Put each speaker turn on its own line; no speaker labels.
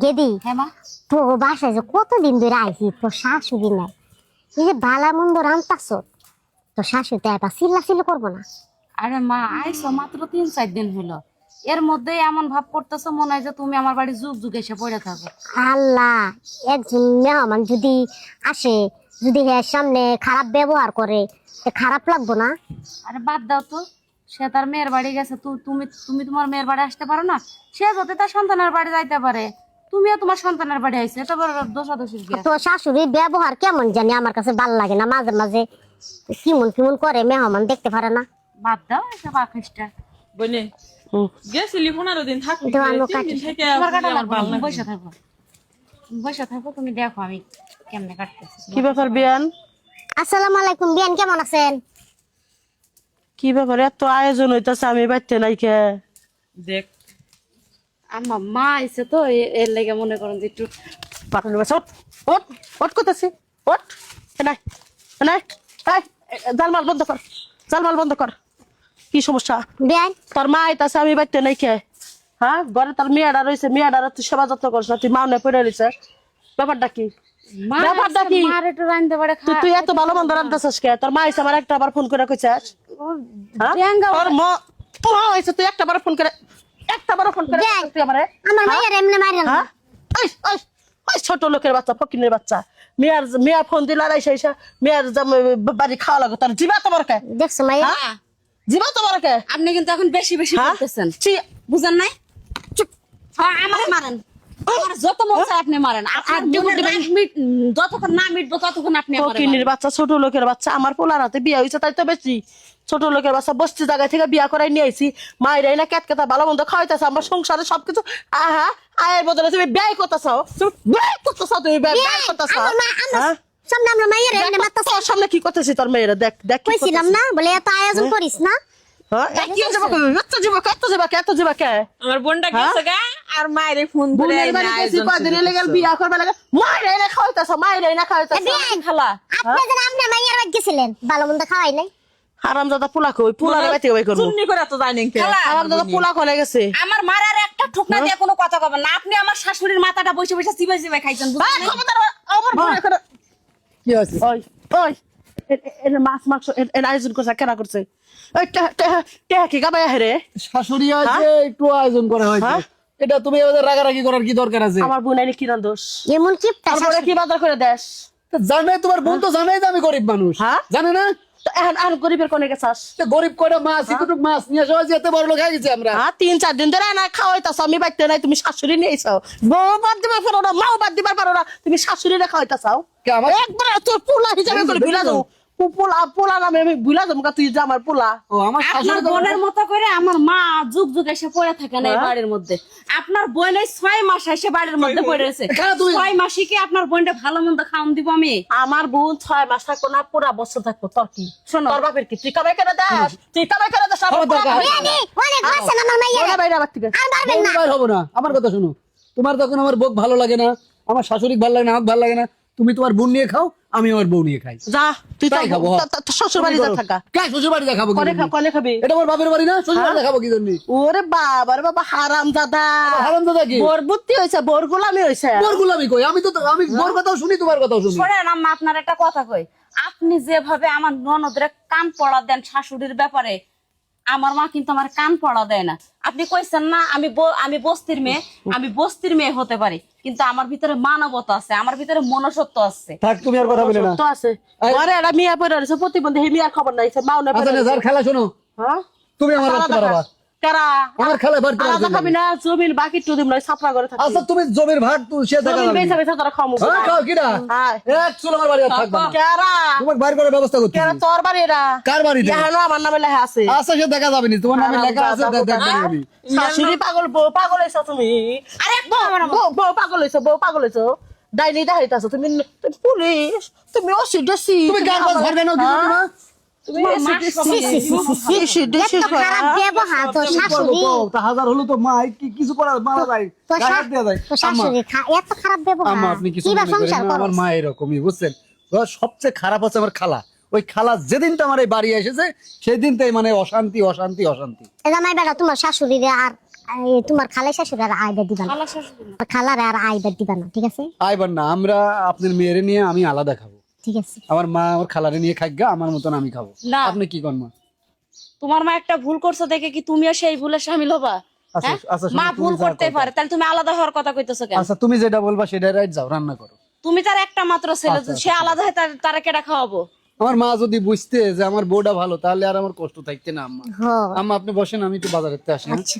গেদি
হ্যাঁ মা।
তো বাসায় যে কতদিন ধরে আইছি তো শাশুড়ি নাই, এই যে বালা মন্দ রান্তাছ তো শাশুড়ি তো এটা চিল্লা করবো না?
আরে মা, আইসো মাত্র 3-4 দিন হলো, এর মধ্যে এমন ভাব করতেছো মনে হয় যে তুমি আমার বাড়ি যুগ যুগ এসে পড়ে থাকো।
আল্লাহ, একজন মেহমান যদি আসে, যদি এর সামনে খারাপ ব্যবহার করে তো খারাপ লাগবো না?
আরে বাদ দাও তো, সে তার মেয়ের বাড়ি গেছে, তুমি তুমি তোমার মেয়ের বাড়ি আসতে পারো না? সে যদি তার সন্তানের বাড়ি যাইতে পারে, তুমিও তোমার সন্তানের বাড়ি আইছো, এটা বড় দোষাদোষির কি আছে?
তো শাশুড়ির ব্যবহার কেমন জানি আমার কাছে ভাল লাগে না, মাঝে মাঝে কিমন কিমন করে, মেহমান দেখতে পারে না।
বাদ দাও এসব আকাশটা।
বলে গেছিলি 15 দিন থাকবি,
এটা আনো
3 দিন থেকে
তোমার কাটা
আমার
লাগবে
ভালো
না,
লাগে।
বসে থাকো, বসে থাকো, তুমি দেখো আমি কেমনে কাটতেছি।
কি ব্যাপার বিয়ান?
আসসালামু আলাইকুম, বিয়ান কেমন আছেন?
কি ব্যাপার এত আয়োজন হইতাছে, আমি বাইতে নাই কে? দেখ
আমার মা আইছে তো এর লেগে মনে করেন যে একটু
পাঠানো বাস। ওট ওট ওট করতেছি, ওট নাই নাই। জালমাল বন্ধ কর, জালমাল বন্ধ কর। কি সমস্যা?
বিয়ান
তোর মা আইতাছে, আমি বাইতে নাই কে? হ্যাঁ, ঘরে তোর মেয়েটা রয়েছে, মেয়েটার তুই সেবা যত্ন করিস না, তুই মাও না পড়ে রয়েছে। ব্যাপারটা কি?
মা
ব্যাপারটা
আইছে,
কি?
মার একটু রাঁধতে পারে
তুই তুই এত ভালো মন্দ রান্তাছিস কে? তোর মা আইছে, আমার একটা আবার ফোন করে কইছাস? হ্যাঁ? তোর মা আইছে, তুই একটা বার ফোন করে, একটা বার ফোন করে
দেখ,
তুই আমারে?
আমার মায়ের এমনি মারেন না।
হ্যাঁ? ওই ওই ওই ছোট লোকের বাচ্চা, ফকিনের বাচ্চা। মেয়া ফোন দিল আর আইসা মেয়ার বাড়ি খাওয়া লাগো, তার জিবা তোমার কে?
দেখছো মায়ের?
হ্যাঁ? জিবা তোমার কে?
আপনি কিন্তু এখন বেশি বেশি
হ্যাঁ?
করতেছেন,
ছি,
বুঝেন নাই? চুপ। হ্যাঁ, আমারে মারেন, আমার যত মন চায় আপনি মারেন, আর যতক্ষণ না মিটবো ততক্ষণ আপনি আমারে
ফকিনের
মারেন।
বাচ্চা, ছোট লোকের বাচ্চা। আমার পোলার হাতে বিয়া হয়েছে তাই তো বেশি। ছোট লোকের বাচ্চা বস্তি জায়গা থেকে বিয়া করাই নিয়ে আইছি, মায়ের না ক্যাট কেতা ভালো মন্দ খাওয়াইতেছে, আমার সংসারে সবকিছু। আহা, আয়ের বদলে তুমি ব্যয় করতেছ, ব্যয় করতেছ, তুমি ব্যয় করতেছ।
আমার মা আমার সামনে আমরা মায়ের এমনি মারতাছে।
তোর সামনে কি করতেছি তোর মেয়েরা? দেখ দেখ কি
কইছিলাম
করতেছে।
না বলে এত আয়োজন করিস না।
হ্যাঁ, কি যাবে কই? এত যাবে কে? এত যাবে কে? এত যাবে কে?
আমার বোনটা গেছে গা আর মায়ের ফোন ধরে
বোনের বাড়ি গেছি কয়দিন এলে গেল, বিয়া করবে লাগে, মায়ের না খাওয়াইতেছ, মায়ের না খাওয়াইতেছ।
বিয়ান,
খালা
আপনি যেন আমরা মায়ের বাড়ি গেছিলেন, ভালো মন্দ খাওয়াই নাই?
হারামজাদা পোলা কই? পোলারে বাইতে কই করব?
চুন্নি করে তো জানেন কে
হারামজাদা পোলা কলে গেছে।
আমার মারার একটা ঠুকনা দিয়ে কোনো কথা কবেন না, আপনি আমার শাশুড়ির মাথাটা বসে বসে চিবাই চিবাই খাইছেন, বুঝলেন
এই,
নাই?
খবরদার, আমার বোনের করে।
কি আছে?
ওই ওই এর মাছ মাংস এর আয়োজন করছে, কেনা করছে? ওই টেহা কি গাবাই হেরে?
শাশুড়ি আছে একটু আয়োজন করা হয়েছে,
হ্যাঁ?
এটা তুমি এবার রাগারাগি করার কি দরকার আছে?
আমার বোনের কি দোষ?
এমন কিপটা
তারপরে কি বাজার করে দেশ?
জানে তোমার বোন তো জানাই যে আমি গরিব মানুষ,
হ্যাঁ?
জানে না?
তো এখন আর গরিবের কোনে গেছাস?
তো গরিব কয়টা মাছ একটু মাছ নিয়ে আসা হয়েছে, এত বড় লোক হয়ে গেছি আমরা।
হ্যাঁ, 3-4 দিন ধরে না খাওয়াইতাছ, আমি বাইতে নাই, তুমি শাশুড়ি নিয়েছো। বউ বাদ দিবার পারো না, মাও বাদ দিবার পারো না, তুমি শাশুড়িরে খাওয়াইতাছাও।
কে আমার?
একবার তোর পোলা হিসাবে করে বিলা দাও, পোলা পোলা নামে আমি বুলা যাবো, তুই যে আমার পোলা।
ও আমার
আপনার
শাশুড়ি তো
বোনের মতো করে আমার মা যুগ যুগ এসে পড়ে থাকে না এই বাড়ির মধ্যে। আপনার বোন এই 6 মাস এসে বাড়ির মধ্যে পড়ে রয়েছে,
কেন তুমি-
6 মাসই কি আপনার বোনটা ভালো মন্দ খাওয়ান দিব আমি?
আমার বোন 6 মাস থাকবো না, পুরা বছর থাকবো। তোর কি?
শোনো।
তোর বাপের কি? তুই কামাই করে দেস? তুই কামাই করে দেস? আমার
খবরদার,
পোলা
বিয়ানি অনেক মারছেন আমার মায়ের,
ওরা বাইরে আবার থেকে।
আর মারবেন
বউ
না।
বাইর হবো না, আমার কথা শোনো। তোমার তখন আমার বউ ভালো লাগে না, আমার শাশুড়ি ভালো লাগে না, আমাকে ভালো লাগে না, তুমি তোমার বোন নিয়ে খাও, আমি আমার বউ নিয়ে খাই।
যা, তুই
তাই খাবো, হ্যাঁ।
তোর শ্বশুর বাড়ি যা থাকা।
কে শ্বশুর বাড়ি দেখাবো?
কনে কনে খাবি?
এটা আমার বাপের বাড়ি না, শ্বশুর বাড়ি দেখাবো কি জন্য?
ওরে বাবা রে বাবা, হারাম দাদা।
হারাম দাদা কি?
বোর বুদ্ধি হয়েছে, বোর গোলামি হয়েছে।
বোর গুলামি কই? আমি তো আমি বোর কথাও শুনি, তোমার কথাও শুনি।
শোনেন আম্মা, আপনার একটা কথা কই, আপনি যেভাবে আমার ননদের কান পড়া দেন শাশুড়ির ব্যাপারে, আমার মা কিন্তু আমার কান পড়া দেয় না। আপনি কইছেন না আমি বস্তির মেয়ে, আমি বস্তির মেয়ে হতে পারি, কিন্তু আমার ভিতরে মানবতা আছে, আমার ভিতরে মনুষ্যত্ব আছে।
থাক, তুমি আর কথা বলে না।
তো আছে ঘরে একটা মিয়া পড়ে রয়েছে, প্রতিবন্ধী, হে মিয়ার খবর নাই, মাও না
আচ্ছা না, স্যার খেলা শোনো,
হ্যাঁ,
তুমি আমার রাখতে পারবা।
কারা
আমার খেলা ভর্তি
আলাদা খাবি না, জমির বাকি টু দিম নয়, ছাপড়া করে থাকবি।
আচ্ছা তুমি জমির ভাগ তুই সে দেখা
জমির
যাবে।
বেচা বেচা তোরা খামু।
হ্যাঁ খাও কিনা?
হ্যাঁ।
এক চুল আমার বাড়ি আর থাকবা না।
কারা
তোমাকে বাইর করার ব্যবস্থা করতে
কারা তোর বাড়ি এরা?
কার বাড়িতে?
এখানে আমার নামে লেখা আছে।
আচ্ছা সে দেখা যাবে না, তোমার নামে লেখা আছে, দেখবে আমি।
শাশুড়ি পাগল, বউ পাগল হইছো তুমি। আরে বউ পাগল হইছো, বউ পাগল হইছো, ডাইনি দেখাইতাছো তুমি। তুমি পুলিশ, তুমি অসিডেসি,
তুমি গান বাজ ভরবে না দিদি না?
তুমি
এত খারাপ ব্যবহার তো শাশুড়ি,
তা হাজার হলো তো মা কিছু করা মারা যায়,
তো
গায়ে হাত দেয়া যায়।
তো শাশুড়ি এত খারাপ ব্যবহার,
আম্মা আপনি কিছু
কিবা
মনে করেন
সংসার
না,
করো?
আমার মা এরকমই বুঝছেন। তো সবচেয়ে খারাপ হচ্ছে আমার খালা। ওই খালা যেদিন তো আমার এই বাড়ি এসেছে সেই দিন তাই মানে অশান্তি অশান্তি অশান্তি।
জামাই বেটা তোমার শাশুড়িরে আর তোমার খালাই শাশুড়ি আর আইবা দিবা না,
খালা শাশুড়ি
খালার আর আইবা দিবা না, ঠিক আছে?
আইবার না, আমরা আপনার মেয়েরে নিয়ে আমি আলাদা খাবো,
ঠিক আছে।
আমার মা আমার খালারে নিয়ে খাইগা, আমার মতন আমি খাবো।
না।
আপনি কি করবেন?
তোমার মা একটা ভুল করছো দেখে কি তুমিও সেই ভুলে শামিল হবা?
আচ্ছা,
হ্যাঁ?
আচ্ছা, শোনো,
মা
তুমি
ভুল
যা
করতে
কথা-
পারে, তাহলে তুমি আলাদা হওয়ার কথা কইতেছো কেন?
আচ্ছা, তুমি যেটা বলবা সেটাই রাইট, যাও রান্না করো।
তুমি তার একটা মাত্র ছেলে,
আচ্ছা,
সে আলাদা হয় তারা কেডা খাওয়াবো?
আমার মা যদি বুঝতে যে আমার বউটা ভালো, তাহলে আর আমার কষ্ট থাকতে না। আম্মা,
হ
আম্মা আপনি বসেন, আমি একটু বাজারেতে আসি। হ্যাঁ?
আচ্ছা